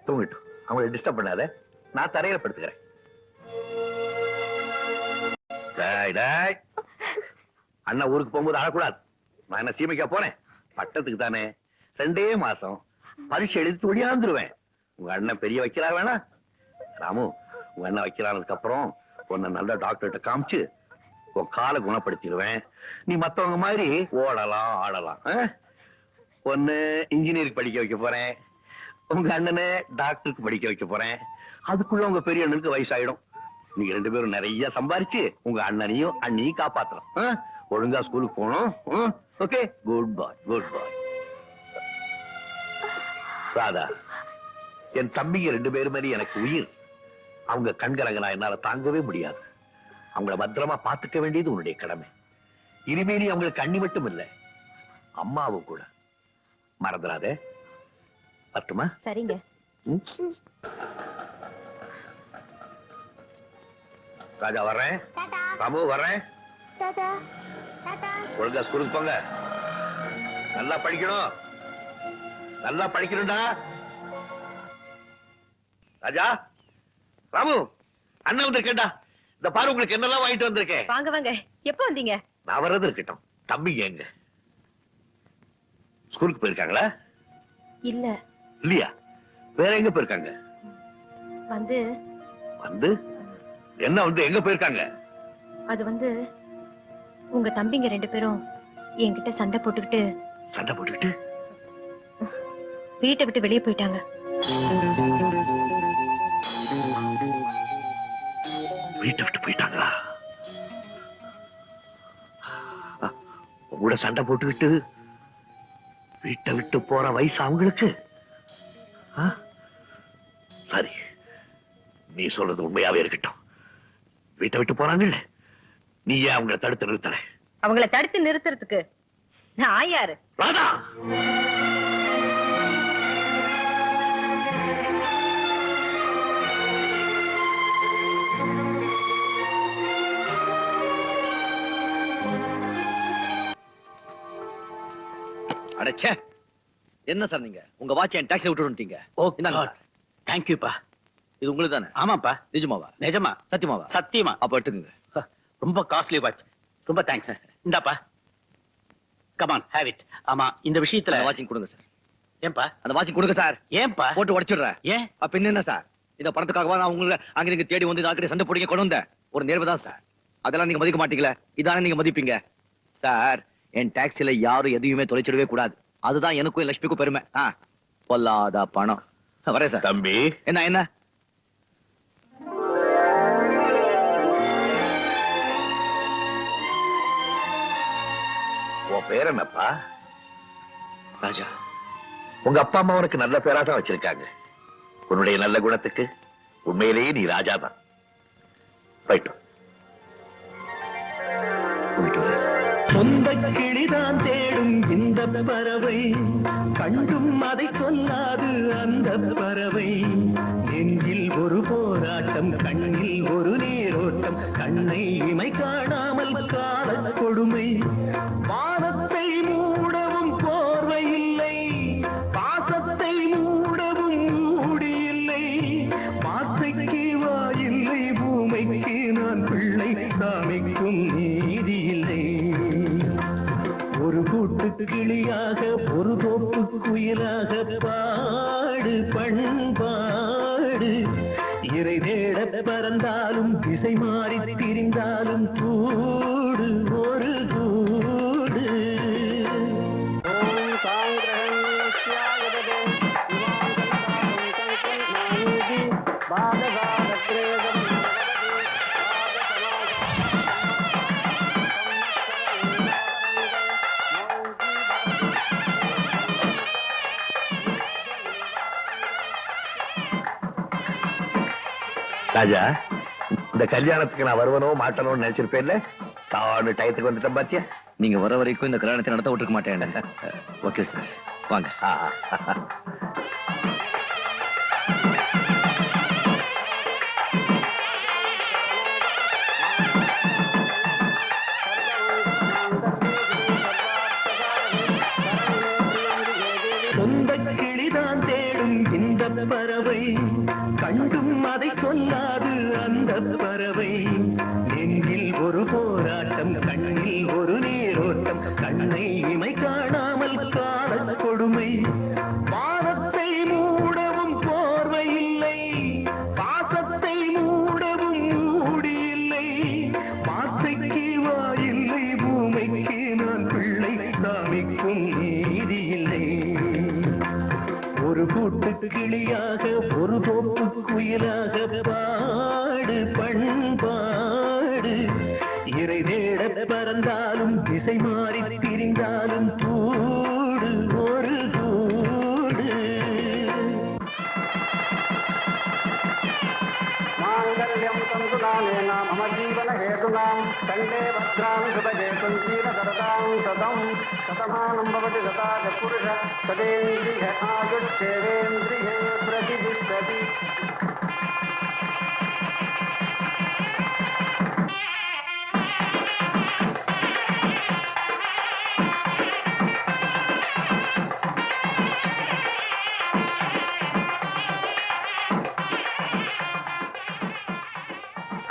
தூங்கிட்டோம், அவங்களை டிஸ்டர்ப் பண்ணாத. நான் தரையில படுத்துக்கிறேன். அண்ணா ஊருக்கு போகும்போது அழக்கூடாது. நான் என்ன சீமைக்கா போனேன்? பட்டத்துக்கு தானே. 2 மாசம் பரீட்சை எழுதி ஒடியாந்துருவேன். உங்க அண்ணன் பெரிய வைக்கிறா வேணா? ராமு, உங்க அண்ணன் வைக்கிறானதுக்கு அப்புறம் உன்னை நல்ல டாக்டர்கிட்ட காமிச்சு உன் காலை குணப்படுத்திடுவேன். நீ மத்தவங்க மாதிரி ஓடலாம் ஆடலாம். ஒன்னு இன்ஜினியரிங் படிக்க வைக்க போறேன், உங்க அண்ணனை டாக்டருக்கு படிக்க வைக்க போறேன். அதுக்குள்ள உங்க பெரிய அண்ணனுக்கு வயசாயிடும். நீங்க 2 பேரும் நிறைய சம்பாரிச்சு உங்க அண்ணனையும் அண்ணியும் காப்பாத்தலாம். ஒழுங்கா ஸ்கூலுக்கு போகணும். ஓகே, குட் பாய், குட் பாய். ராதா, என் தம்பிங்க 2 பேரும் மாதிரி எனக்கு உயிர். அவங்க கண்கலங்கனா என்னால தாங்கவே முடியாது. அவங்கள பத்திரமா பாத்துக்க வேண்டியது உன்னுடைய கடமை. இனிமே நீ அவங்களுக்கு அண்ணி மட்டும் இல்ல, அம்மாவும் கூட. மறந்துடாதே. பட்டுமா? சரிங்க. ராஜா வர்றேன். ராமு வர்றேன். ஒழுங்கா ஸ்கூலுக்கு போங்க. நல்லா படிக்கணும், நல்லா படிக்கணும்டா. ராஜா, ராமு, அண்ணன் வந்திருக்கேன்டா. இந்த பாரு, உங்களுக்கு என்னெல்லாம் வாங்கிட்டு வந்திருக்கேன். வாங்க வாங்க. எப்ப வந்தீங்க? நான் வர்றது இருக்கட்டும். தம்பிங்க எங்க? ஸ்கூலுக்கு போயிருக்காங்களா? இல்ல. இல்லையா? வேற எங்க போயிருக்காங்க? வந்து வந்து என்ன வந்து எங்க போயிருக்காங்க? அது வந்து உங்க தம்பிங்க 2 பேரும் என்கிட்ட சண்டை போட்டுக்கிட்டு வீட்டை விட்டு வெளியே போயிட்டாங்க. வீட்டை விட்டு போயிட்டாங்களா? உங்களோட சண்டை போட்டுக்கிட்டு வீட்டை விட்டு போற வயசு அவங்களுக்கு? சரி, நீ சொல்றது உண்மையாவே இருக்கட்டும். வீட்டை விட்டு போறாங்கல்ல, நீ ஏன் அவங்களை தடுத்து நிறுத்தல? அவங்கள தடுத்து நிறுத்துறதுக்கு நான் யாரு? ராதா, அடச்சே, என்ன சார் நீங்க உங்க வாட்ச் என் டாக்ஸி விட்டு வந்துட்டீங்க. ஓ, இந்தாங்க சார். தேங்க்யூப்பா. இது உங்களுக்கு தானே? ஆமாப்பா. நிஜமாவா? நிஜமா. சத்தியமாவா? சத்தியமா. அப்ப எடுத்துக்கங்க. ரொம்ப காஸ்ட்லி வாட்ச். ரொம்ப தேங்க்ஸ். இந்தாப்பா, கமான் ஹேவ் இட். ஆமா, இந்த விஷயத்துல வாட்சிங் கொடுங்க சார். ஏன்பா? அந்த வாட்சிங் கொடுங்க சார். ஏன்பா? போட்டு உடைச்சிடுறேன். ஏன்? அப்ப என்ன சார், இந்த பணத்துக்காகவா நான் உங்களை அங்க நீங்க தேடி வந்து நாக்கிட்ட சண்டை போடுங்க கொண்டு வந்தேன்? ஒரு நேர்வு தான் சார். அதெல்லாம் நீங்க மதிக்க மாட்டீங்களே, இதானே நீங்க மதிப்பீங்க சார். என் டாக்ஸில யாரும் எதையுமே தொலைச்சிடவே கூடாது. அதுதான் எனக்கும் லட்சுமிக்கும் பெருமை. பொல்லாத பணம். வரேன் சார். தம்பி, என்ன என்ன உன் பேர் என்னப்பா? ராஜா. உங்க அப்பா அம்மா உனக்கு நல்ல பேரா தான் வச்சிருக்காங்க. உன்னுடைய நல்ல குணத்துக்கு உண்மையிலேயே நீ ராஜா தான். ரைட். சொந்த கிளிதான் தேடும் இந்த பறவை கண்டும் அதை சொல்லாது அந்த பறவை நெஞ்சில் ஒரு போராட்டம் கண்ணில் ஒரு நீரோட்டம் கண்ணை இமை காணாமல் கால கொடுமை வானத்தை மூடவும் போர்வை இல்லை பாசத்தை மூடவும் மூடி இல்லை வார்த்தைக்கு வாயில்லை பூமைக்கு நான் பிள்ளை சாமிக்கும் நீதி இல்லை ஒரு கூட்டு கிளியாக ஒரு தோப்பு குயிலாக பாடு பண்பாடு இறை தேட பறந்தாலும் திசை மாறி திரிந்தாலும் கூடு ஒரு கூடு ராஜா, இந்த கல்யாணத்துக்கு நான் வருவனோ மாட்டணும்னு நினைச்சிருப்பேன்ல, தானு டயத்துக்கு வந்துட்டேன் பாத்தியா. நீங்க வர வரைக்கும் இந்த கல்யாணத்தை நடத்த விட்டுருக்க மாட்டேன். ஓகே சார், வாங்க. சொந்த கிளிதான் தேடும் இந்த பறவை கண்டும் அதை சொல்லாது அந்த பறவை நெஞ்சில் ஒரு போராட்டம் கண்ணில் ஒரு நீரோட்டம் கண்ணை இமை காணாமல் கால கொடுமை வானத்தை மூடவும் போர்வை இல்லை பாசத்தை மூடவும் மூடி இல்லை வார்த்தைக்கு வாயில்லை பூமைக்கு நான் பிள்ளை சாமிக்கும் நீதி இல்லை ஒரு கூட்டு கிளியாக ஒரு தோப்பு குயிலாக பாடு பண்பாடு இறை தேட பறந்தாலும் திசை மாறி திரிந்தாலும் கூடு ஒரு கூடு மாங்கல்யம் தந்துநானேன மம ஜீவன ஹேதுனாம் கண்டே பத்ராம் சுபஜே குஞ்சீர சரதாம் சதம் சதமானம் பவதி சதாஜ புருஷ சதேந்திரிய ஆயுட்சேவேந்திரியே பிரதிதிஷ்டதி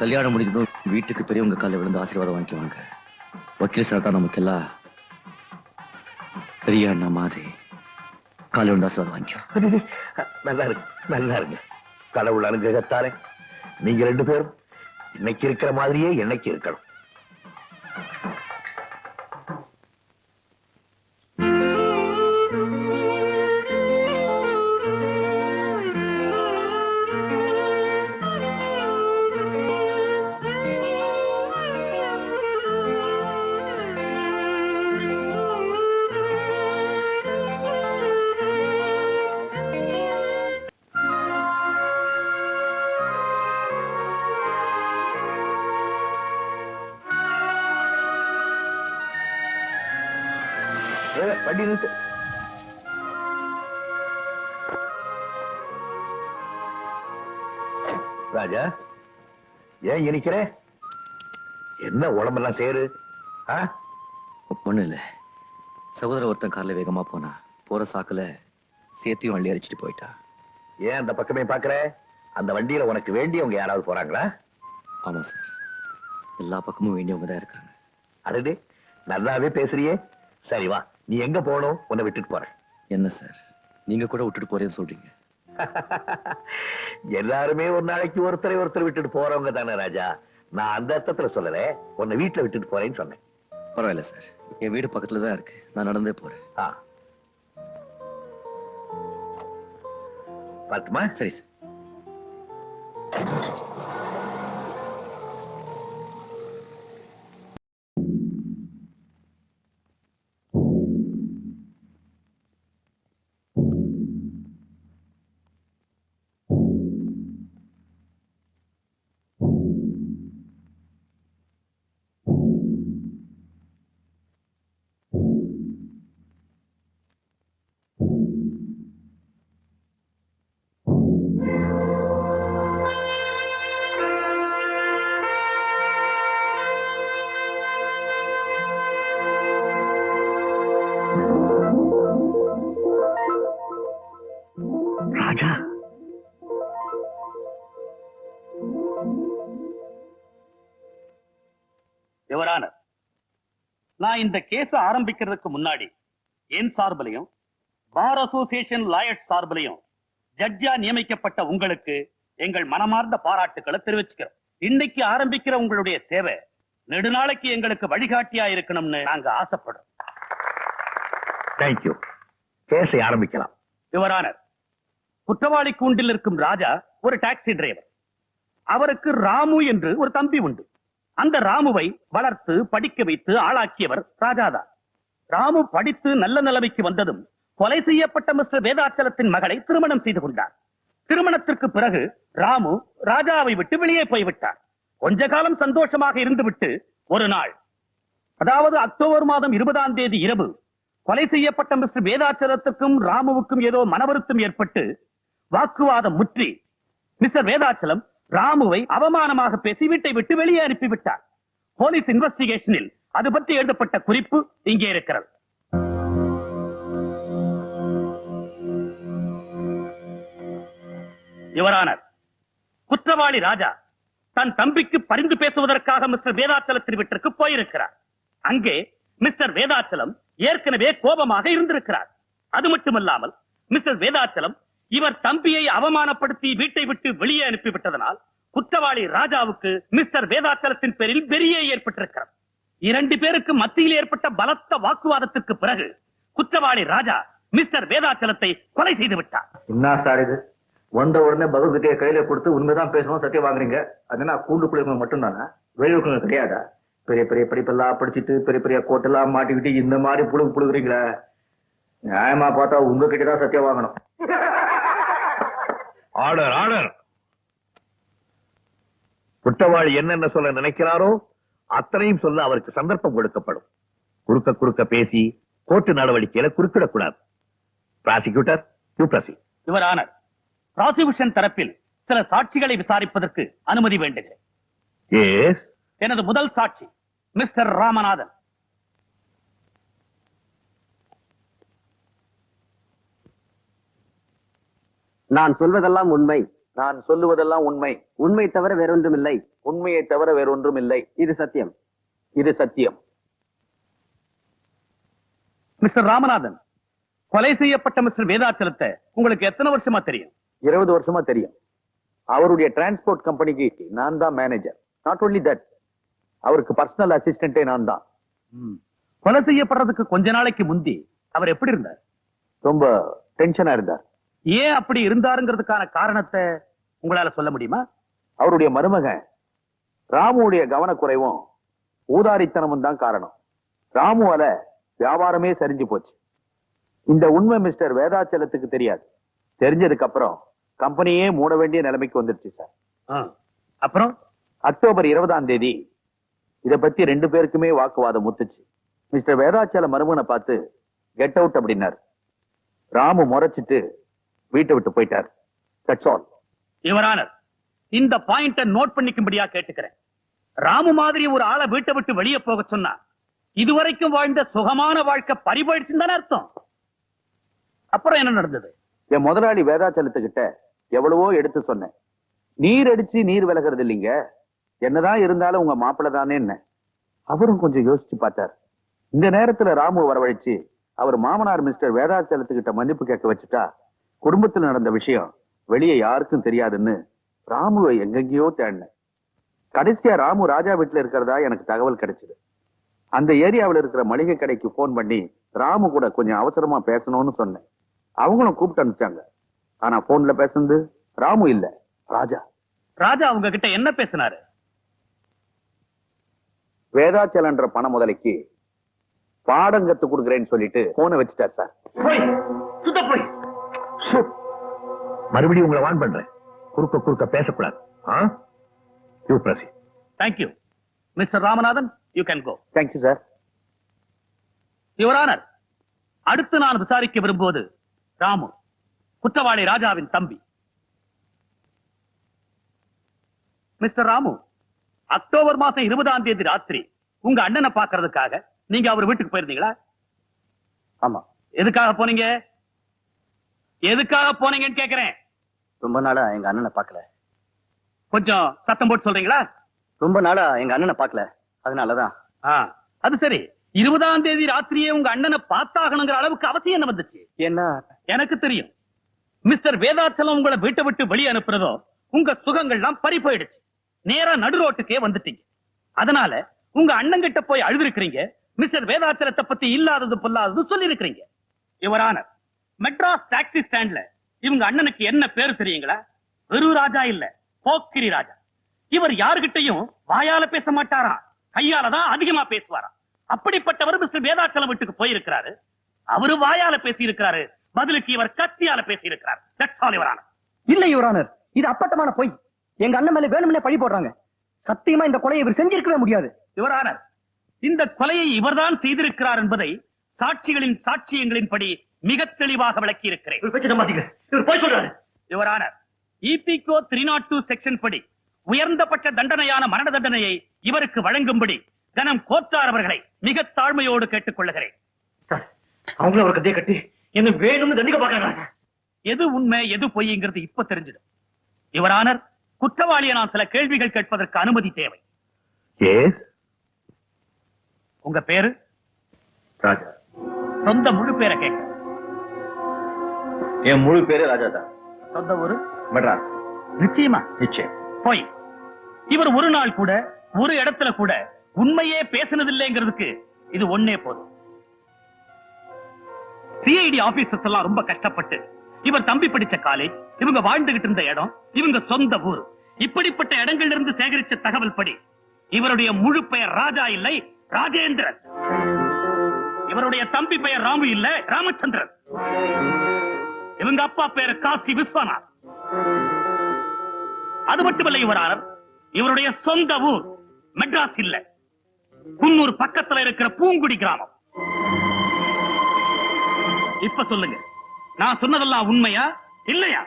கல்யாணம் முடிஞ்சதும் வீட்டுக்கு பெரியவங்க காலில் விழுந்து ஆசீர்வாதம் வாங்கிக்குவாங்க. வக்கீல் சார் தான் நமக்கெல்லாம் பெரிய அண்ணா மாதிரி காலில் விழுந்து ஆசீர்வாதம் வாங்கிக்குவோம். நல்லா இருக்கு, நல்லா இருங்க. கடவுள் அனுகிரகத்தாரே நீங்க ரெண்டு பேரும் இன்னைக்கு இருக்கிற மாதிரியே என்னைக்கு இருக்கணும். வண்டி நிறுத்து. ராஜா, ஏன் இங்க நிக்கிற? என்ன உடம்பெல்லாம் சேரு? ஒண்ணு இல்ல, சகோதர ஒருத்தன் கார்ல வேகமா போனா போற சாக்குல சேர்த்தியும் வண்டி அடிச்சுட்டு போயிட்டா. ஏன் அந்த பக்கமே பாக்குற? அந்த வண்டியில உனக்கு வேண்டியவங்க யாராவது போறாங்களா? ஆமா சார், எல்லா பக்கமும் வேண்டியவங்க தான் இருக்காங்க. அடடே, நல்லாவே பேசுறியே. சரி வா, நீ எங்க போகணும்? உன்னை விட்டுட்டு போறேன். என்ன சார், நீங்க கூட விட்டுட்டு போறேன்னு சொல்றீங்க? எல்லாருமே ஒரு நாளைக்கு ஒருத்தரை ஒருத்தர் விட்டுட்டு போறவங்க தானே ராஜா. நான் அந்த அர்த்தத்துல சொல்லல, உன்னை வீட்டுல விட்டுட்டு போறேன்னு சொன்னேன். பரவாயில்ல சார், என் வீடு பக்கத்துல தான் இருக்கு, நான் நடந்தே போறேன். பார்த்துமா? சரி சார். ராஜா, யுவரான, நான் இந்த கேஸ் ஆரம்பிக்கிறதுக்கு முன்னாடி என் சார்பிலையும் பார் அசோசியேஷன் லாயர்ஸ் சார்பிலையும் ஜட்ஜா நியமிக்கப்பட்ட உங்களுக்கு எங்கள் மனமார்ந்த பாராட்டுக்களை தெரிவிச்சுக்கிறோம். இன்னைக்கு ஆரம்பிக்கிற உங்களுடைய சேவை நெடுநாளைக்கு எங்களுக்கு வழிகாட்டியா இருக்கணும்னு நாங்க ஆசைப்படுறோம். தேங்க்யூ. கேஸை ஆரம்பிக்கலாம். யுவரானர், குற்றவாளி கூண்டில் இருக்கும் ராஜா ஒரு டாக்ஸி டிரைவர். அவருக்கு ராமு என்று ஒரு தம்பி உண்டு. அந்த ராமுவை வளர்த்து படிக்க வைத்து ஆளாக்கியவர் ராஜாதான். ராமு படித்து நல்ல நிலைமைக்கு வந்ததும் கொலை செய்யப்பட்ட மிஸ்டர் வேதாச்சலத்தின் மகளை திருமணம் செய்து கொண்டார். திருமணத்திற்கு பிறகு ராமு ராஜாவை விட்டு வெளியே போய்விட்டார். கொஞ்ச காலம் சந்தோஷமாக இருந்துவிட்டு ஒரு நாள், அதாவது அக்டோபர் மாதம் 20ஆம் தேதி இரவு, கொலை செய்யப்பட்ட மிஸ்டர் வேதாச்சலத்துக்கும் ராமுவுக்கும் ஏதோ மனவருத்தம் ஏற்பட்டு வாக்குவாதம் முற்றி மிஸ்டர் வேதாச்சலம் ராமுவை அவமானமாக பேசி வீட்டை விட்டு வெளியே அனுப்பிவிட்டார். போலீஸ் இன்வெஸ்டிகேஷனில் அது பற்றி எழுதப்பட்ட குறிப்பு இங்கே இருக்கிறது. யுவரானர், குற்றவாளி ராஜா தன் தம்பிக்கு பரிந்து பேசுவதற்காக மிஸ்டர் வேதாச்சலத்தின் வீட்டிற்கு போயிருக்கிறார். அங்கே மிஸ்டர் வேதாச்சலம் ஏற்கனவே கோபமாக இருந்திருக்கிறார். அது மட்டுமல்லாமல் மிஸ்டர் வேதாச்சலம் இவர் தம்பியை அவமானப்படுத்தி வீட்டை விட்டு வெளியே அனுப்பிவிட்டதனால் குற்றவாளி ராஜாவுக்கு மிஸ்டர் வேதாச்சலத்தின் பேரில் வெறியே ஏற்பட்டிருக்கிறார். இரண்டு பேருக்கு மத்தியில் ஏற்பட்ட பலத்த வாக்குவாதத்திற்கு பிறகு குற்றவாளி ராஜா மிஸ்டர் வேதாச்சலத்தை கொலை செய்து விட்டார். என்ன சார் இது? வந்த உடனே பகவத்கீதையை கையில கொடுத்து உண்மைதான் பேசணும் சத்தியம் வாங்குறீங்க. அதுனா கூண்டுக்குள்ள மட்டும் தானே, வெளியுறவு கிடையாதா? பெரிய பெரிய படிப்பெல்லாம் படிச்சுட்டு பெரிய பெரிய கோட்டெல்லாம் மாட்டிக்கிட்டு இந்த மாதிரி புழுகுறீங்களே, நியாயமா பார்த்தா உங்ககிட்டதான் சத்தியம் வாங்கணும். Order, order. குற்றவாளி என்னென்ன சொல்ல நினைக்கிறாரோ அத்தனையும் சொல்ல அவருக்கு சந்தர்ப்பம் கொடுக்கப்படும். குறுக்க குறுக்க பேசி கோர்ட்டு நடவடிக்கையில குறுக்கிடக்கூடாது. Prosecutor, you proceed. Your honour, prosecution தரப்பில் சில சாட்சிகளை விசாரிப்பதற்கு அனுமதி வேண்டுகிறேன். எஸ். எனது முதல் சாட்சி மிஸ்டர் ராமநாதன். நான் சொல்வதெல்லாம் உண்மை. நான் சொல்லுவதெல்லாம் உண்மை. உண்மை தவிர வேறொன்றும் இல்லை. உண்மையை தவிர வேறொன்றும் இல்லை. இது சத்தியம். இது சத்தியம். மிஸ்டர் ராமநாதன், கொலை செய்யப்பட்ட மிஸ்டர் வேதாச்சலத்தை உங்களுக்கு எத்தனை வருஷமா தெரியும்? 20 வருஷமா தெரியும். அவருடைய டிரான்ஸ்போர்ட் கம்பெனிக்கு நான் தான் மேனேஜர். நாட் ஒன்லி தட், அவருக்கு பர்சனல் அசிஸ்டன்டே நான் தான். கொலை செய்யப்படுறதுக்கு கொஞ்ச நாளைக்கு முந்தி அவர் எப்படி இருந்தார்? ரொம்ப டென்ஷனா இருந்தார். ஏன் அப்படி இருந்தாருங்கிறதுக்கான காரணத்தை உங்களால சொல்ல முடியுமா? அவருடைய மருமகன் ராமுடைய கவனக்குறைவும் ஊதாரித்தனமும் தான் காரணம். ராமுவால வியாபாரமே சரிஞ்சு போச்சு. இந்த உண்மை மிஸ்டர் வேதாச்சலத்துக்கு தெரியாது. தெரிஞ்சதுக்கு அப்புறம் கம்பெனியே மூட வேண்டிய நிலைமைக்கு வந்துருச்சு சார். அப்புறம் அக்டோபர் 20ஆம் தேதி இத பத்தி 2 பேருக்குமே வாக்குவாதம் முத்துச்சு. மிஸ்டர் வேதாச்சல மருமகனை பார்த்து கெட் அவுட் அப்படின்னாரு. ராமு முறைச்சிட்டு வீட்டை விட்டு போயிட்டார். That's all. யுவர் ஆனர், இந்த பாயிண்ட நோட் பண்ணிக்கும்படியா கேட்டுக்கிறேன். ராமு மாதிரி ஒரு ஆளை வீட்டை விட்டு வெளியே போக சொன்னா இதுவரைக்கும் வாழ்ந்த சுகமான வாழ்க்கை பறிபோயிடுச்சுன்னு தானே அர்த்தம். அப்புறம் என்ன நடந்தது? என் முதலாளி வேதாச்சலத்துக்கிட்ட எவ்வளவோ எடுத்து சொன்னேன். நீர் அடிச்சு நீர் விலகிறது இல்லைங்க, என்னதான் இருந்தாலும் உங்க மாப்பிள்ளை தானே என்ன. அவரும் கொஞ்சம் யோசிச்சு பார்த்தார். இந்த நேரத்துல ராமு வரவழைச்சு அவர் மாமனார் மிஸ்டர் வேதாச்சலத்துக்கிட்ட மன்னிப்பு கேட்க வச்சுட்டா குடும்பத்தில் நடந்த விஷயம் வெளியே யாருக்கும் தெரியாதுன்னு ராமுவை எங்கெங்கயோ தேடினேன். கடைசியா ராமு ராஜா வீட்டுல இருக்கிறதா எனக்கு தகவல் கிடைச்சது. அந்த ஏரியாவில் இருக்கிற மளிகை கடைக்கு போன் பண்ணி ராமு கூட கொஞ்சம் அவசரமா பேசணும்னு சொன்னேன். அவங்களும் கூப்பிட்டு அனுப்பிச்சாங்க. ஆனா போன்ல பேசுனது ராமு இல்ல, ராஜா. ராஜா உங்ககிட்ட என்ன பேசினாரு? வேதாச்சலன்ற பண முதலைக்கு பாடம் கத்து கொடுக்குறேன்னு சொல்லிட்டு போனை வச்சுட்டார் சார். மறுபடியும் உங்களை வான் பண்றேன், குறுக்க குறுக்க பேசக்கூடாது. You proceed. Thank you mister Ramanathan, you can go. Thank you sir. Your honour, அடுத்து நான் விசாரிக்க விரும்புவது ராமு, குற்றவாளி ராஜாவின் தம்பி. மிஸ்டர் ராமு, அக்டோபர் மாசம் 20ஆம் தேதி ராத்திரி உங்க அண்ணனை பார்க்கிறதுக்காக நீங்க அவர் வீட்டுக்கு போயிருந்தீங்களா? ஆமா. எதுக்காக போனீங்க? எதுக்காக போனீங்கன்னு கேக்குறேன். ரொம்ப நாளா எங்க அண்ணனை பார்க்கல. கொஞ்சம் சத்தம் போட்டு சொல்றீங்களா? ரொம்ப நாளா எங்க அண்ணனை பார்க்கல, அதனாலதான். அது சரி. 20ஆம் தேதி ராத்திரியே உங்க அண்ணனை பார்த்தாகணுங்கிற அளவுக்கு அவசியம் என்ன வந்துச்சு? என்ன? எனக்கு தெரியும். மிஸ்டர் வேதாச்சலம் உங்களை வீட்டை விட்டு வெளியே அனுப்புறதோ உங்க சுகங்கள்லாம் பறி போயிடுச்சு. நேரா நடு ரோட்டுக்கே வந்துட்டீங்க. அதனால உங்க அண்ணன் கிட்ட போய் அழுதுருக்கிறீங்க. மிஸ்டர் வேதாச்சலத்தை பத்தி இல்லாதது பொல்லாதது சொல்லி இருக்கிறீங்க. யுவர் ஆனர், மெட்ராஸ் டாக்ஸி ஸ்டாண்ட்ல இவங்க அண்ணனுக்கு என்ன பேரு தெரியுங்களா? வெறு ராஜா இல்ல, போக்கிரி ராஜா. இவர் யாருகிட்டையும் வாயால பேச மாட்டாரா, கையாலதான் அதிகமா பேசுவாரா. அப்படிப்பட்டவர் மிஸ்டர் வேதாச்சலம் வீட்டுக்கு போயிருக்கிறாரு. அவரு வாயால பேசி இருக்கிறாரு, பதிலுக்கு இவர் கத்தியால பேசி இருக்கிறார். That's all your honour. இல்ல யுவர் ஆனர், இது அப்பட்டமான பொய். எங்க அண்ணன் மேல வேணும்னே பழி போடுறாங்க. சத்தியமா இந்த கொலையை இவர் செஞ்சிருக்கவே முடியாது. யுவர் ஆனர், இந்த கொலையை இவர்தான் செய்திருக்கிறார் என்பதை சாட்சிகளின் சாட்சியங்களின்படி மிக தெளிவாக விளக்கி இருக்கிறேன். யுவர் ஆனர், இபிகோ 302 செக்ஷன் படி உயர்ந்தபட்ச தண்டனையான மரண தண்டனையை இவருக்கு வழங்கும்படி கனம் கோத்தார் அவர்களை மிக தாழ்மையோடு கேட்டுக் கொள்ளுகிறேன். அவங்களும் ஒரு கதையை கட்டி என்ன வேணும்னு தண்டிக்க பாக்குறாங்க. எது உண்மை எது பொய்ங்கிறது இப்ப தெரிஞ்சிடும். யுவர் ஆனர், குற்றவாளியை நான் சில கேள்விகள் கேட்பதற்கு அனுமதி தேவை. உங்க பேரு? ராஜா. சொந்த முழு பேரை கேட்க. என் முழு பேரு ராஜா தான். சொந்த ஊரு? மெட்ராஸ். நிச்சயமா? நிச்சயம். போய் இவர் ஒரு நாள் கூட ஒரு இடத்துல கூட உண்மையே பேசினதில்லைங்கிறதுக்கு இது ஒன்னே போதும். சிஐடி ஆபீசர்ஸ் எல்லாம் ரொம்ப கஷ்டப்பட்டு இவர் தம்பி படிச்ச காலேஜ், இவங்க வாழ்ந்துகிட்டு இருந்த இடம், இவங்க சொந்த ஊர், இப்படிப்பட்ட இடங்கள்ல இருந்து சேகரிச்ச தகவல் படி இவருடைய முழு பெயர் ராஜா இல்லை, ராஜேந்திரன். இவருடைய தம்பி பெயர் ராமு இல்ல, ராமச்சந்திரன். இவங்க அப்பா பேரு காசி விஸ்வநாத். அது மட்டுமல்ல யுவர் ஆனர், இவருடைய சொந்த ஊர் மெட்ராஸ் இல்ல, குன்னூர் பக்கத்துல இருக்கிற பூங்குடி கிராமம். இப்ப சொல்லுங்க, நான் சொன்னதெல்லாம் உண்மையா இல்லையா?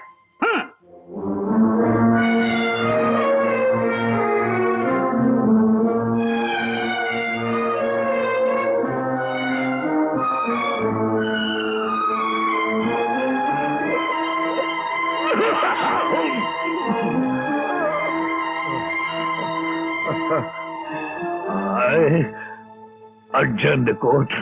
I adjourn the court.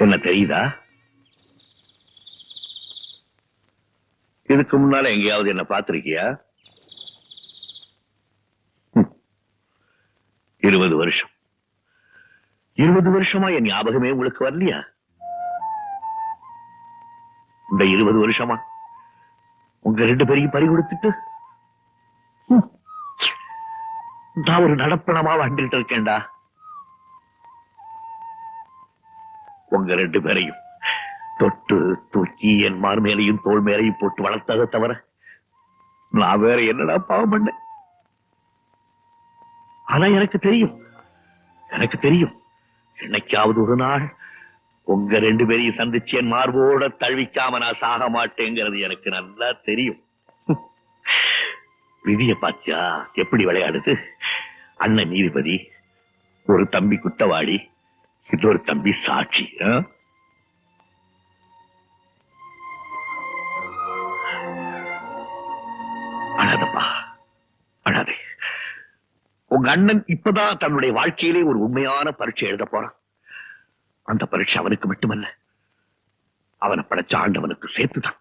என்ன தெரியுதா? இதுக்கு முன்னால எங்கேயாவது என்ன பார்த்திருக்கியா? 20 வருஷம். 20 வருஷமா என் ஞாபகமே உங்களுக்கு வரலையா? இந்த 20 வருஷமா உங்க 2 பேரையும் பறி கொடுத்துட்டு நான் ஒரு நடப்பணமா வாழ்ந்துட்டு இருக்கேன்டா. உங்க 2 பேரையும் தொட்டு தூக்கி என் மார் மேலையும் தோல் மேலையும் போட்டு வளர்த்ததை தவிர நான் வேற என்னடா பாவம் பண்ணேன்? ஆனா எனக்கு தெரியும் என்னைக்காவது ஒரு நாள் உங்க 2 பேரையும் சந்திச்சு என் மார்போட தழுவிக்காம நான் சாக மாட்டேங்கிறது எனக்கு நல்லா தெரியும். விதிய பாத்தியா எப்படி விளையாடுது? அண்ணன் நீதிபதி, ஒரு தம்பி குற்றவாளி, இன்னொரு தம்பி சாட்சி. அழாதப்பா, அழாதே. உங்க அண்ணன் இப்பதான் தன்னுடைய வாழ்க்கையிலே ஒரு உண்மையான பரீட்சை எழுத போறான். அந்த பரீட்சை அவனுக்கு மட்டுமல்ல, அவனை படைச்ச ஆண்டவனுக்கு சேர்த்துதான்.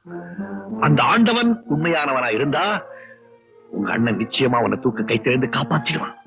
அந்த ஆண்டவன் உண்மையானவனா இருந்தா உங்க அண்ணன் நிச்சயமா அவனை தூக்க கை திறந்து காப்பாற்றிடுவான்.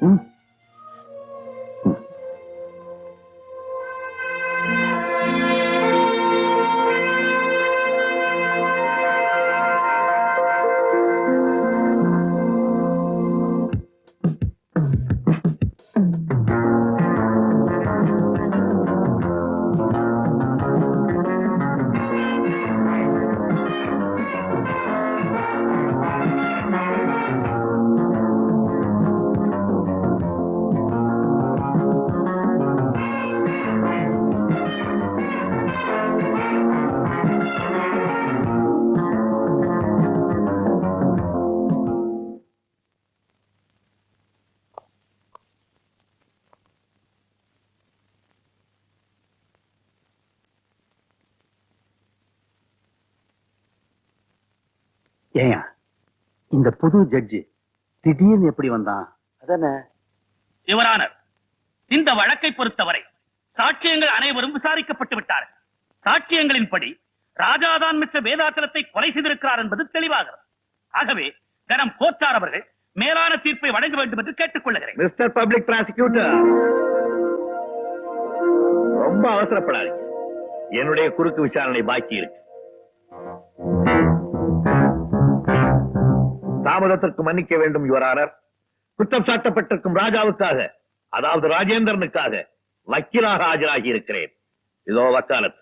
ஏயா இந்த புது ஜட்ஜி திடீர்னு எப்படி வந்தான்? அதானே. யுவரானர், இந்த வழக்கை பொறுத்தவரை சாட்சியங்கள் அனைவரும் விசாரிக்கப்பட்டு விட்டார்கள். சாட்சியங்களின்படி ராஜாதான் மிஸ்டர் வேதாச்சலத்தை கொலை செய்திருக்கிறார் என்பது தெளிவாகிறது. ஆகவே கனம் கோத்தார் அவர்கள் மேலான தீர்ப்பை வழங்க வேண்டும் என்று கேட்டுக் கொள்கிறேன். மிஸ்டர் பப்ளிக் ப்ராசிக்யூட்டர், ரொம்ப அவசரப்படாதீங்க. என்னுடைய குறுக்கு விசாரணை பாக்கி இருக்கு. தாமதத்திற்கு மன்னிக்க வேண்டும் யுவரானர். குற்றம் சாட்டப்பட்டிருக்கும் ராஜாவுக்காக, அதாவது ராஜேந்திரனுக்காக வக்கீலாக ஆஜராகி இருக்கிறேன். இதோ வக்காலத்.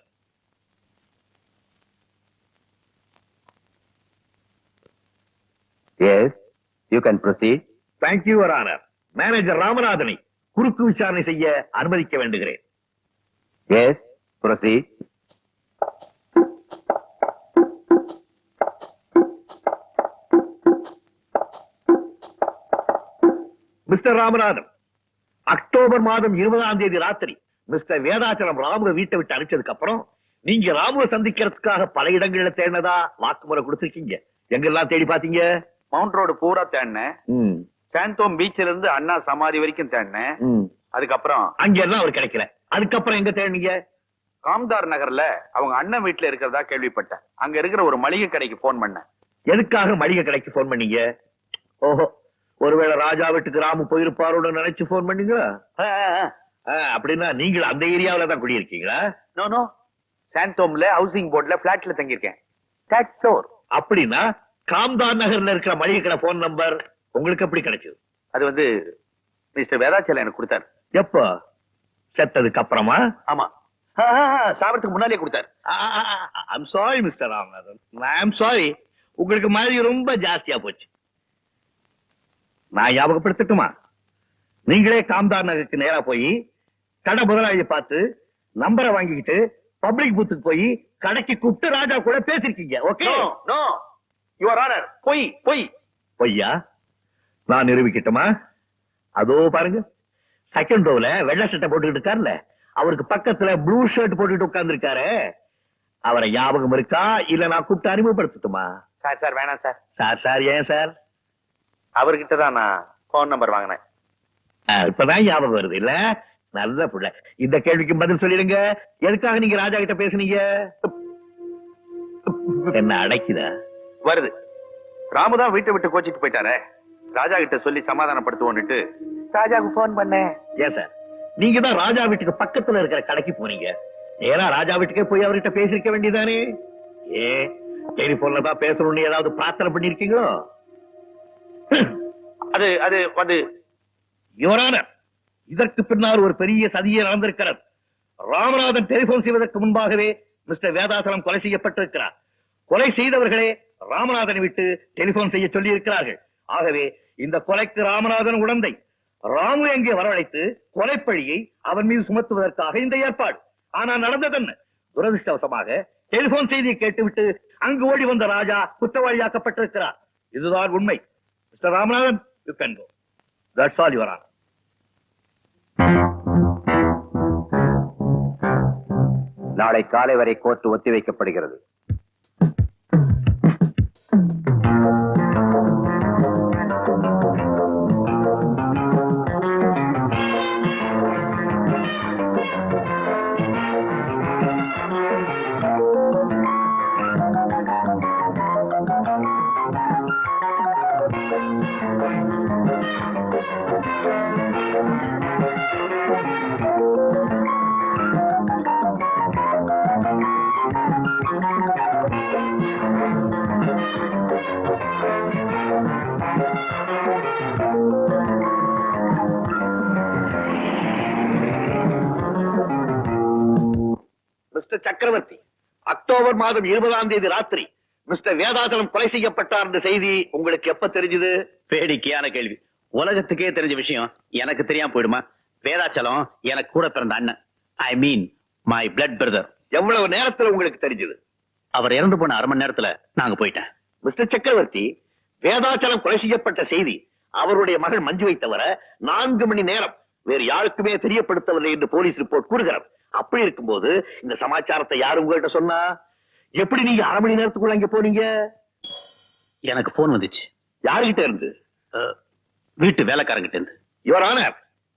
Yes, you can proceed. Thank you your honour. Manager ராமநாதனை குறுக்கு விசாரணை செய்ய அனுமதிக்க வேண்டுகிறேன். Yes, proceed. Mister Ramanathan, October மாதம் 20ஆம் தேதி ராத்திரி மிஸ்டர் வேதாச்சலம் ராமுவ வீட்டை விட்டு அனுப்பிச்சதுக்கு அப்புறம் நீங்க ராமுவ சந்திக்கிறதுக்காக பல இடங்கள்ல தேடினதா வாக்குமூலை கொடுத்திருக்கீங்க. எங்கெல்லாம் தேடி பாத்தீங்க? மவுண்ட் ரோடு பூரா தேடினேன். சாந்தோம் பீச்ல இருந்து அண்ணா சமாதி வரைக்கும் தேடினேன். அதுக்கப்புறம் அங்க எல்லாம் அவர் கிடைக்கல. அதுக்கப்புறம் எங்க தேடினீங்க? காம்தார் நகர்ல அவங்க அண்ணன் வீட்டுல இருக்கிறதா கேள்விப்பட்டேன். அங்க இருக்கிற ஒரு மளிகை கடைக்கு போன் பண்ணேன். எதுக்காக மளிகை கடைக்கு போன் பண்ணீங்க? ஓஹோ, ஒருவேளை ராஜா வீட்டுக்கு ராமு போயிருப்பாரோட நினைச்சு போன் பண்ணீங்களா? அப்படின்னா நீங்களும் அந்த ஏரியாவில தான் குடியிருக்கீங்களா? நோ நோ, சாந்தோம்ல ஹவுசிங் போர்ட்ல பிளாட்ல தங்கியிருக்கேன். That's all. அப்படின்னா காம்தார் நகர்ல இருக்கிற மளிகை கடை போன் நம்பர் உங்களுக்கு எப்படி கிடைச்சது? அது வந்து மிஸ்டர் வேதாச்சலம் எனக்கு கொடுத்தாரு. எப்போ? செத்ததுக்கு அப்புறமா? ஆமா, சாவறதுக்கு முன்னாலே கொடுத்தாரு. I'm sorry mister Ramanathan, I'm sorry. உங்களுக்கு மாதிரி ரொம்ப ஜாஸ்தியா போச்சு. நான் ஞாபகப்படுத்தட்டுமா? நீங்களே காம்தார் நகருக்கு நேரா போய் கடை முதலாளியை பார்த்து நம்பரை வாங்கிக்கிட்டு பப்ளிக் பூத்துக்கு போய் கடைக்கு கூப்பிட்டு ராஜா கூட பேசிருக்கீங்க. ஓகே? நோ யுவர் ஆனர், பொய் பொய். பொய்யா? நான் நிரூபிக்கட்டுமா? அதோ பாருங்க, செகண்ட் ரோல வெள்ளை சட்டை போட்டுக்கிட்டு இருக்காருல்ல, அவருக்கு பக்கத்துல ப்ளூ ஷர்ட் போட்டுட்டு உட்கார்ந்து இருக்காரு. அவரை ஞாபகம் இருக்கா? இல்ல நான் கூப்பிட்டு அறிமுகப்படுத்தட்டுமா? சார் சார் வேணாம் சார். சார் சார் ஏன் சார்? அவர்கிட்ட தான் நான் போன் நம்பர் வாங்கினேன். இப்பதான் ஞாபகம் வருது இல்ல? நல்ல புள்ள. இந்த கேள்விக்கு பதில் சொல்லிடுங்க. எதுக்காக நீங்க ராஜா கிட்ட பேசுனீங்க? என்ன அடைக்குதா? வருது. ராமுதான் வீட்டை விட்டு கோச்சிட்டு போயிட்டாரே, ராஜா கிட்ட சொல்லி சமாதானப்படுத்துவோன்னுட்டு ராஜாவுக்கு போன் பண்ணேன். ஏன் சார், நீங்க தான் ராஜா வீட்டுக்கு பக்கத்துல இருக்கிற கடைக்கு போனீங்க. நேரா ராஜா வீட்டுக்கே போய் அவர்கிட்ட பேசிருக்க வேண்டியதானே? ஏன் டெலிபோன்ல தான் பேசணும்னு ஏதாவது பிரார்த்தனை பண்ணிருக்கீங்களோ? அது அது அது யுவரான, இதற்கு பின்னால் ஒரு பெரிய சதியே நடந்திருக்கிறது. ராமநாதன் டெலிபோன் செய்வதற்கு முன்பாகவே மிஸ்டர் வேதாசலம் கொலை செய்யப்பட்டிருக்கிறார். கொலை செய்தவர்களே ராமநாதனை விட்டு டெலிபோன் செய்ய சொல்லி இருக்கிறார்கள். ஆகவே இந்த கொலைக்கு ராமநாதன் உடந்தை. ராமு எங்கே வரவழைத்து கொலைப்பழியை அவன் மீது சுமத்துவதற்காக இந்த ஏற்பாடு. ஆனா நடந்ததென்ன? துரதிருஷ்டவசமாக டெலிபோன் செய்தியை கேட்டுவிட்டு அங்கு ஓடி வந்த ராஜா குற்றவாளியாக்கப்பட்டிருக்கிறார். இதுதான் உண்மை. Mister Ramanathan, you can go. That's all your honour. நாளை காலை வரை கோர்ட் ஒத்திவைக்கப்படுகிறது. மிஸ்டர் சக்கரவர்த்தி, அக்டோபர் மாதம் 20ஆம் தேதி ராத்திரி மிஸ்டர் வேதாச்சலம் கொலை செய்யப்பட்டார் என்ற செய்தி உங்களுக்கு எப்ப தெரிஞ்சது? வேடிக்கையான கேள்வி. உலகத்துக்கே தெரிஞ்ச விஷயம் எனக்கு தெரியாம போயிடுமா? வேதாச்சலம் எனக்கு கூட பிறந்த அண்ணன். ஐ மீன் மை பிளட் பிரதர். எவ்வளவு நேரத்துல உங்களுக்கு தெரிஞ்சது? அவர் இறந்து போன அரை மணி நேரத்துல நாங்க போயிட்டேன். மிஸ்டர் சக்கரவர்த்தி, வேதாச்சலம் கொலை செய்யப்பட்ட செய்தி அவருடைய மகள் மஞ்சுவை தவிர 4 மணி நேரம் வேறு யாருக்குமே தெரியப்படுத்தவில்லை என்று போலீஸ் ரிப்போர்ட் கூறுகிறது. அப்படி இருக்கும்போது இந்த சமாச்சாரத்தை யாரு உங்கள்கிட்ட சொன்னா? எப்படி நீங்க அரை மணி நேரத்துக்குள்ள அங்க போனீங்க? எனக்கு போன் வந்துச்சு. யாருகிட்ட இருந்து? வீட்டு வேலைக்காரங்கிட்ட இருந்து. யுவர் ஆனர்,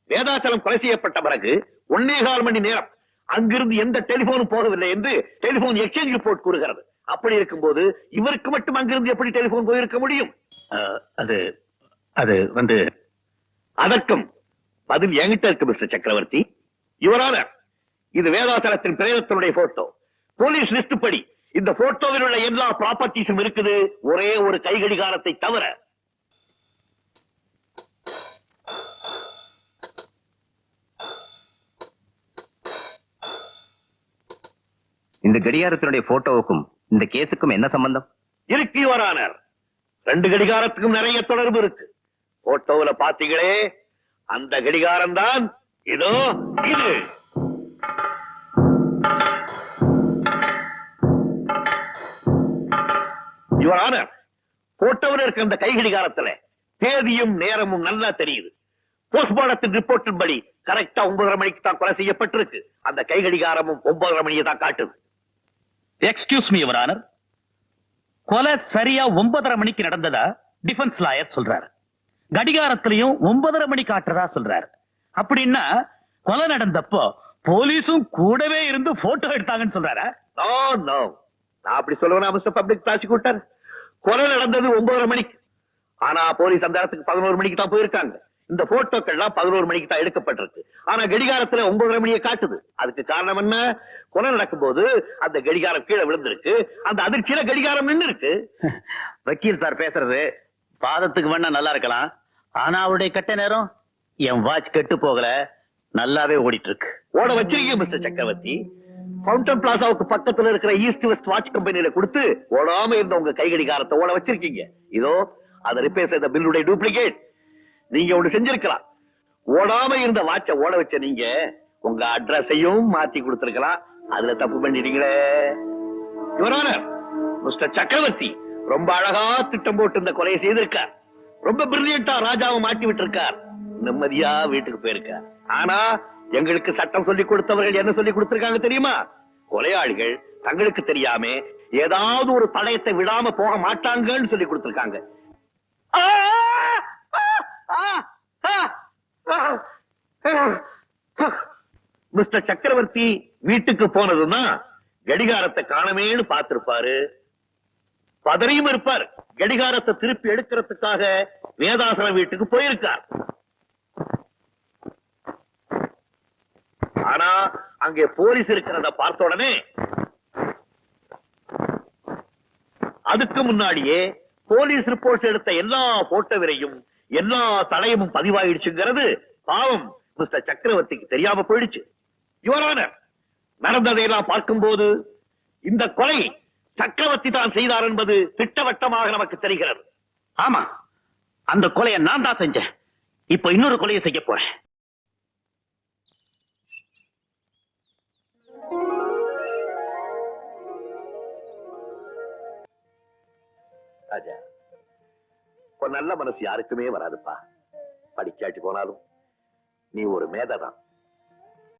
வேதாச்சலம் கொலை செய்யப்பட்ட பிறகு 1.25 மணி நேரம் அங்கிருந்து எந்த டெலிபோனும் போகவில்லை என்று டெலிபோன் எக்ஸ்சேஞ்ச் ரிப்போர்ட் கூறுகிறது. அப்படி இருக்கும்போது இவருக்கு மட்டும் அங்கிருந்து எப்படி டெலிபோன் போயிருக்க முடியும்? அது அது வந்து அதற்கும் பதில் என்கிட்ட இருக்கு மிஸ்டர் சக்கரவர்த்தி. யுவர் ஆனர், இது வேதாச்சலத்தின் பிரேதத்தினுடைய போட்டோ. போலீஸ் லிஸ்ட் படி இந்த போட்டோவில் உள்ள எல்லா ப்ராப்பர்ட்டிஸும் இருக்குது, ஒரே ஒரு கைகடிகாரத்தை தவிர. இந்த கடிகாரத்தினுடைய போட்டோவுக்கும் இந்த கேஸுக்கும் என்ன சம்பந்தம்? இருக்கு யுவர் ஆனர். 2 கடிகாரத்துக்கும் நிறைய தொடர்பு இருக்கு. போட்டோவுல பாத்தீங்களே, அந்த கடிகாரம் தான் இதோ இது. யுவர் ஆனர், போட்டோவில் இருக்க அந்த கை கடிகாரத்துல தேதியும் நேரமும் நல்லா தெரியுது. போஸ்ட்மார்டத்தின் ரிப்போர்ட்டின் படி கரெக்டா 9:30 மணிக்கு தான் கொலை செய்யப்பட்டிருக்கு. அந்த கை கடிகாரமும் 9:30 மணியை தான் காட்டுது. எக்ஸ்கியூஸ் மீ யுவர் ஆனர், கொலை சரியா 9:30 மணிக்கு நடந்ததா டிஃபென்ஸ் லாயர் சொல்றாரு. கடிகாரத்திலையும் 9:30 மணி காட்டுறதா சொல்றாரு. அப்படின்னா கொலை நடந்தப்போ போலீஸும் கூடவே இருந்து போட்டோ எடுத்தாங்கன்னு சொல்றாரா? நோ நோ, நான் அப்படி சொல்லுவேன் மிஸ்டர் பப்ளிக் ப்ராசிக்யூட்டர். கொலை நடந்தது 9:30 மணிக்கு. ஆனா போலீஸ் அந்த இடத்துக்கு 11 மணிக்கு தான் போயிருக்காங்க. இந்த போட்டோக்கள்லாம் 11 மணிக்கு தான் எடுக்கப்பட்டிருக்கு. ஆனா கடிகாரத்துல 9:30 மணியை காட்டுது. அதுக்கு காரணம் என்ன? கொலை நடக்கும் போது அந்த கடிகாரம் கீழே விழுந்திருக்கு. அந்த அதிர்ச்சியில கடிகாரம் நின்று இருக்கு. வக்கீல் சார் பேசுறது பாதத்துக்கு வேணா நல்லா இருக்கலாம். ஆனா அவருடைய கட்ட நேரம் என் வாட்ச் கெட்டு போகல, நல்லாவே ஓடிட்டு இருக்கு. ஓட வச்சிருக்கீங்க மிஸ்டர் சக்கரவர்த்தி. ஃபவுண்டன் பிளாசாவுக்கு பக்கத்துல இருக்கிற ஈஸ்ட் வெஸ்ட் வாட்ச் கம்பெனியில கொடுத்து ஓடாம இருந்த உங்க கை கடிகாரத்தை ஓட வச்சிருக்கீங்க. இதோ அதை ரிப்பேர் செய்த பில்லுடைய டூப்ளிகேட். நீங்க ஒண்ணு செஞ்சிருக்கலாம். ஓடாம இருந்த வாட்சை ஓட வச்ச நீங்க உங்க அட்ரஸையும் மாத்தி கொடுத்திருக்கலாம். அதுல தப்பு பண்ணிட்டீங்களே. யுவர் ஆனர், மிஸ்டர் சக்கரவர்த்தி ரொம்ப அழகா திட்டம் போட்டு இந்த கொலையை செய்திருக்கார். ரொம்ப பிரில்லியண்டா ராஜாவை மாட்டி விட்டிருக்கார். நிம்மதியா வீட்டுக்கு போயிருக்கார். ஆனா எங்களுக்கு சட்டம் சொல்லி கொடுத்தவர்கள் என்ன சொல்லி கொடுத்திருக்காங்க தெரியுமா? கொலையாளிகள் தங்களுக்கு தெரியாம ஏதாவது ஒரு தடயத்தை விடாம போக மாட்டாங்கன்னு சொல்லி கொடுத்திருக்காங்க. மிஸ்டர் சக்கரவர்த்தி வீட்டுக்கு போனதுன்னா கடிகாரத்தை காணமேன்னு பார்த்திருப்பாரு. பதறியும் இருப்பார். கடிகாரத்தை திருப்பி எடுக்கிறதுக்காக வேதாசலம் வீட்டுக்கு போயிருக்கார். ஆனா அங்கே போலீஸ் இருக்கிறத பார்த்த உடனே அதுக்கு முன்னாடியே போலீஸ் ரிப்போர்ட்ஸ் எடுத்த எல்லா போட்டோவிலையும் எல்லா தடயமும் பதிவாயிடுச்சுங்கிறது பாவம் மிஸ்டர் சக்கரவர்த்திக்கு தெரியாம போயிடுச்சு. யுவர் ஆனர், நடந்ததையெல்லாம் பார்க்கும்போது இந்த கொலை சக்கரவர்த்தி தான் செய்தார் என்பது திட்டவட்டமாக நமக்கு தெரிகிறது. ஆமா, அந்த கொலையை நான் தான் செஞ்சேன். இப்ப இன்னொரு கொலையை செய்ய போறேன். ராஜா, ஒரு நல்ல மனசு யாருக்குமே வராதுப்பா. படிக்காட்டி போனாலும் நீ ஒரு மேதைதான்.